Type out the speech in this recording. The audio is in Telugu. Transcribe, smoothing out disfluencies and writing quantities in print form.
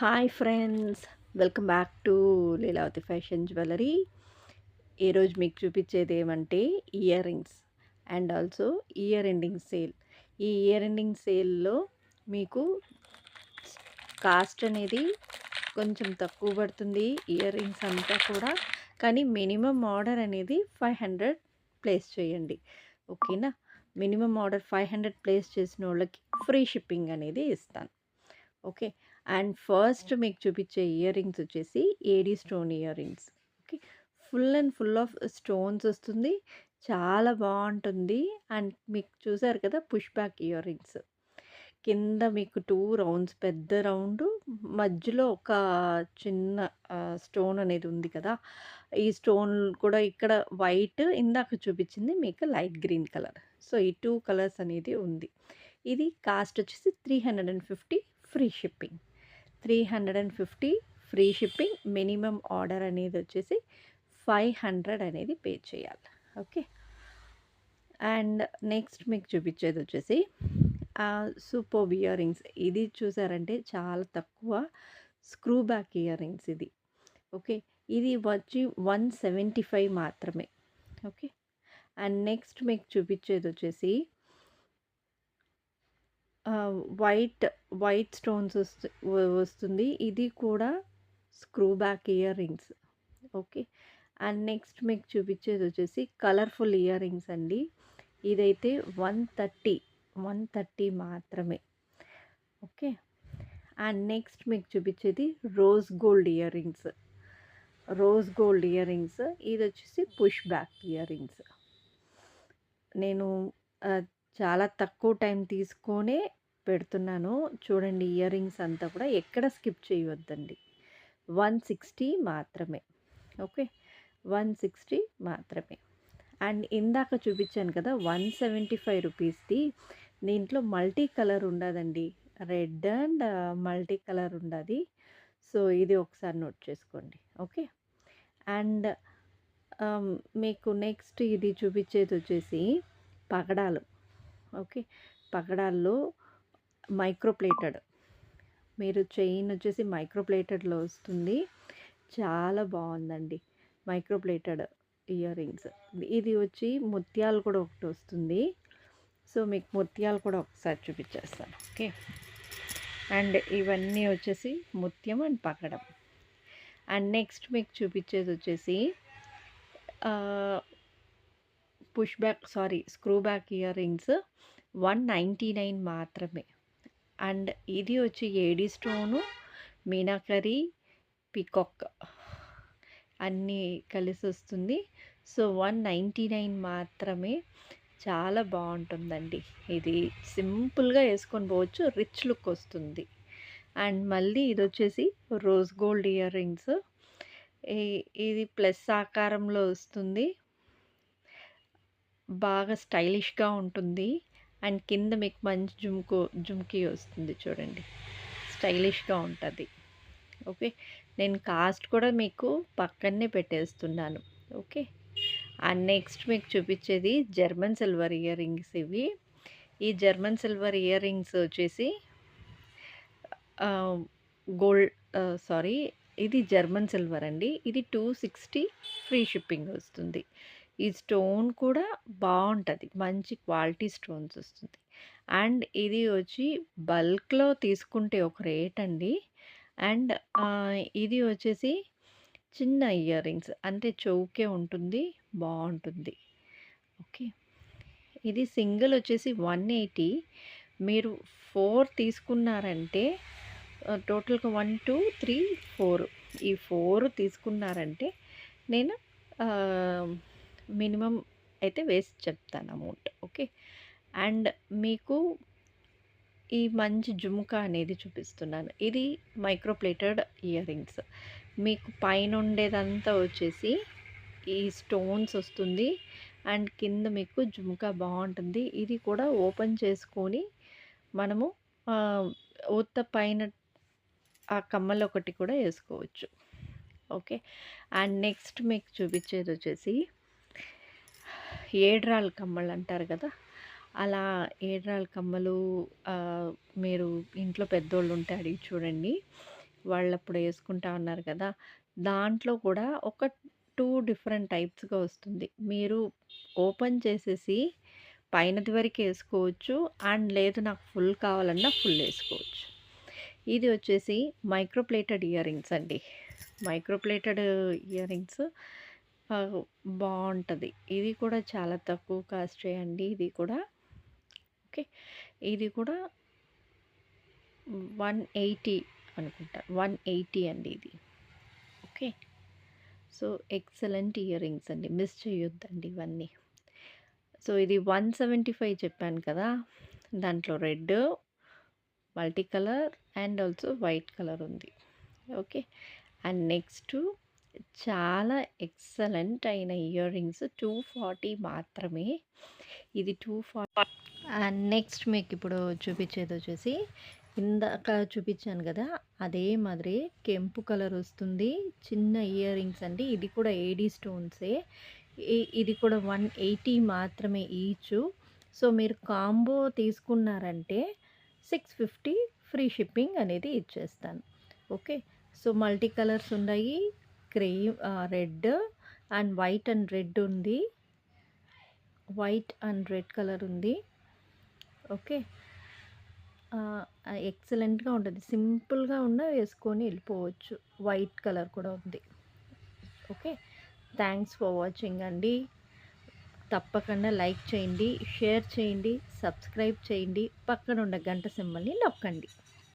Hi friends, welcome back to Leelavathi fashion jewellery. ఈరోజు మీకు చూపించేది ఏమంటే ear rings and also year ending sale. ఈ ఇయర్ ఎండింగ్ సేల్లో మీకు కాస్ట్ అనేది కొంచెం తక్కువ పడుతుంది ఇయర్ రింగ్స్ అంతా కూడా. కానీ మినిమం ఆర్డర్ అనేది 500 ప్లేస్ చేయండి, ఓకేనా? మినిమం ఆర్డర్ 500 ప్లేస్ చేసిన వాళ్ళకి ఫ్రీ షిప్పింగ్ అనేది ఇస్తాను, ఓకే. అండ్ ఫస్ట్ మీకు చూపించే ఇయర్ రింగ్స్ వచ్చేసి AD stone ear rings, okay. Full and full of stones వస్తుంది, చాలా బాగుంటుంది. అండ్ మీకు చూసారు కదా పుష్ బ్యాక్ ఇయర్ రింగ్స్, కింద మీకు 2 రౌండ్స్, పెద్ద రౌండ్ మధ్యలో ఒక చిన్న స్టోన్ అనేది ఉంది కదా. ఈ స్టోన్ కూడా ఇక్కడ వైట్, ఇందాక చూపించింది మీకు లైట్ గ్రీన్ కలర్. సో ఈ 2 కలర్స్ అనేది ఉంది. ఇది కాస్ట్ వచ్చేసి 350 free shipping. 350 free shipping. Minimum order అనేది వచ్చేసి 500 అనేది పే చేయాలి, ఓకే. అండ్ నెక్స్ట్ మీకు చూపించేది వచ్చేసి సూపర్బ్ ఇయర్ రింగ్స్. ఇది చూసారంటే చాలా తక్కువ స్క్రూ బ్యాక్ ఇయర్ రింగ్స్ ఇది, ఓకే. ఇది వచ్చి 175 మాత్రమే, ఓకే. అండ్ నెక్స్ట్ మీకు చూపించేది వచ్చేసి వైట్ వైట్ స్టోన్స్ వస్తుంది. ఇది కూడా screw back ear rings, okay. And next మీకు చూపించేది వచ్చేసి కలర్ఫుల్ ఇయర్ రింగ్స్ అండి. ఇదైతే 130 మాత్రమే, ఓకే. అండ్ నెక్స్ట్ మీకు చూపించేది rose gold ear rings. Rose gold ear rings ఇది వచ్చేసి పుష్ బ్యాక్ ఇయర్ రింగ్స్. నేను చాలా తక్కువ టైం తీసుకొనే పెడుతున్నాను చూడండి. ఇయర్ రింగ్స్ అంతా కూడా ఎక్కడ స్కిప్ చేయవద్దండి. 160 మాత్రమే, ఓకే. 160 మాత్రమే. అండ్ ఇందాక చూపించాను కదా 175 రూపీస్ది, దీంట్లో మల్టీ కలర్ ఉండదండి, రెడ్ అండ్ మల్టీ కలర్ ఉండదు. సో ఇది ఒకసారి నోట్ చేసుకోండి, ఓకే. అండ్ మీకు నెక్స్ట్ ఇది చూపించేది వచ్చేసి పగడాలు, ఓకే. పగడాల్లో మైక్రో ప్లేటెడ్, మీరు చైన్ వచ్చేసి మైక్రో ప్లేటెడ్లో వస్తుంది, చాలా బాగుందండి. Micro plated ear rings. ఇది వచ్చి ముత్యాలు కూడా ఒకటి వస్తుంది. సో మీకు ముత్యాలు కూడా ఒకసారి చూపించేస్తాను, ఓకే. అండ్ ఇవన్నీ వచ్చేసి ముత్యం అండ్ పగడం. అండ్ నెక్స్ట్ మీకు చూపించేది వచ్చేసి push back screw back ear rings 199 మాత్రమే. అండ్ ఇది వచ్చి ఏడీ స్టోను, మీనాకరీ, పికాక్ అన్నీ కలిసి వస్తుంది. సో 199 మాత్రమే. చాలా బాగుంటుందండి. ఇది సింపుల్గా వేసుకొని పోవచ్చు, రిచ్ లుక్ వస్తుంది. అండ్ మళ్ళీ ఇది వచ్చేసి రోజ్ గోల్డ్ ఇయర్ రింగ్స్. ఇది ప్లస్ ఆకారంలో వస్తుంది, బాగా స్టైలిష్గా ఉంటుంది. అండ్ కింద మీకు మంచి జుమ్కీ వస్తుంది చూడండి, స్టైలిష్గా ఉంటుంది, ఓకే. నేను కాస్ట్ కూడా మీకు పక్కనే పెట్టేస్తున్నాను, ఓకే. అండ్ నెక్స్ట్ మీకు చూపించేది జర్మన్ సిల్వర్ ఇయర్ రింగ్స్ ఇవి. ఈ జర్మన్ సిల్వర్ ఇయర్ రింగ్స్ వచ్చేసి గోల్డ్ ఇది జర్మన్ సిల్వర్ అండి. ఇది 260 ఫ్రీ షిప్పింగ్ వస్తుంది. ఈ స్టోన్ కూడా బాగుంటుంది, మంచి క్వాలిటీ స్టోన్స్ వస్తుంది. అండ్ ఇది వచ్చి బల్క్లో తీసుకుంటే ఒక రేట్ అండి. అండ్ ఇది వచ్చేసి చిన్న ఇయర్ రింగ్స్, అంటే చౌకే ఉంటుంది, బాగుంటుంది, ఓకే. ఇది సింగిల్ వచ్చేసి 180. మీరు 4 తీసుకున్నారంటే టోటల్గా 1 2 3 4, ఈ 4 తీసుకున్నారంటే నేను మినిమం అయితే వేసి చెప్తాను అమౌంట్, ఓకే. అండ్ మీకు ఈ మంచి జుమ్కా అనేది చూపిస్తున్నాను. ఇది మైక్రో ప్లేటెడ్ ఇయర్ రింగ్స్. మీకు పైన ఉండేదంతా వచ్చేసి ఈ స్టోన్స్ వస్తుంది, అండ్ కింద మీకు జుమ్కా బాగుంటుంది. ఇది కూడా ఓపెన్ చేసుకొని మనము ఉత్త పైన ఆ కమ్మలు ఒకటి కూడా వేసుకోవచ్చు, ఓకే. అండ్ నెక్స్ట్ మీకు చూపించేది వచ్చేసి ఏడ్రాల్ కమ్మలు అంటారు కదా, అలా ఏడ్రాల్ కమ్మలు మీరు ఇంట్లో పెద్దోళ్ళు ఉంటే అడిగి చూడండి, వాళ్ళప్పుడు యేసుకుంటా ఉన్నారు కదా! దాంట్లో కూడా ఒక 2 డిఫరెంట్ టైప్స్‌గా వస్తుంది. మీరు ఓపెన్ చేసేసి పైనది వరకేసుకోవచ్చు. అండ్ లేదు నాకు ఫుల్ కావాలన్నా ఫుల్ యేసుకోవచ్చు. ఇది వచ్చేసి మైక్రో ప్లేటెడ్ ఇయర్ రింగ్స్ అండి. మైక్రో ప్లేటెడ్ ఇయర్ రింగ్స్ ఆహ్, బావుంటది. ఇది కూడా చాలా తక్కువ కాస్టే అండి ఇది కూడా. ఓకే. ఇది కూడా 180 అనుకుంటా. 180 అండి ఇది. Okay. So, excellent ear rings అండి. మిస్ చేయొద్దండి ఇవన్నీ. సో, ఇది 175 చెప్పాను కదా! దాంట్లో red, multi colour and also white colour ఉంది. ఓకే. అండ్ నెక్స్టు చాలా ఎక్సలెంట్ అయిన ఇయర్ రింగ్స్ 240 మాత్రమే. ఇది 240. అండ్ నెక్స్ట్ మీకిప్పుడు చూపిచ్చేదొచ్చేసి ఇందాక చూపిచ్చాను గదా! అదే మాదిరి కెంపు కలర్ వస్తుంది. చిన్న ఇయర్ రింగ్స్ అండి. ఇది కూడా ఏడీ స్టోన్సే. ఇది కూడా 180 మాత్రమే ఈచు. సో, మీరు కాంబో తీసుకున్నారంటే 650 ఫ్రీ షిప్పింగ్ అనేది ఇచ్చేస్తాను. ఓకే. సో, మల్టీ కలర్స్ ఉన్నాయి. Red and white and red ఉంది. వైట్ అండ్ రెడ్ కలర్ ఉంది. ఓకే. ఎక్సలెంట్‌గా ఉంటది. సింపుల్‌గా ఉన్న వేసుకొని ఎళ్ళిపోవచ్చు. వైట్ కలర్ కూడా ఉంది. ఓకే. థాంక్స్ ఫర్ వాచింగ్ అండి. తప్పకుండా లైక్ చేయండి, షేర్ చేయండి, సబ్స్క్రైబ్ చేయండి. పక్కనున్న గంట సింబల్‌ని నొక్కండి.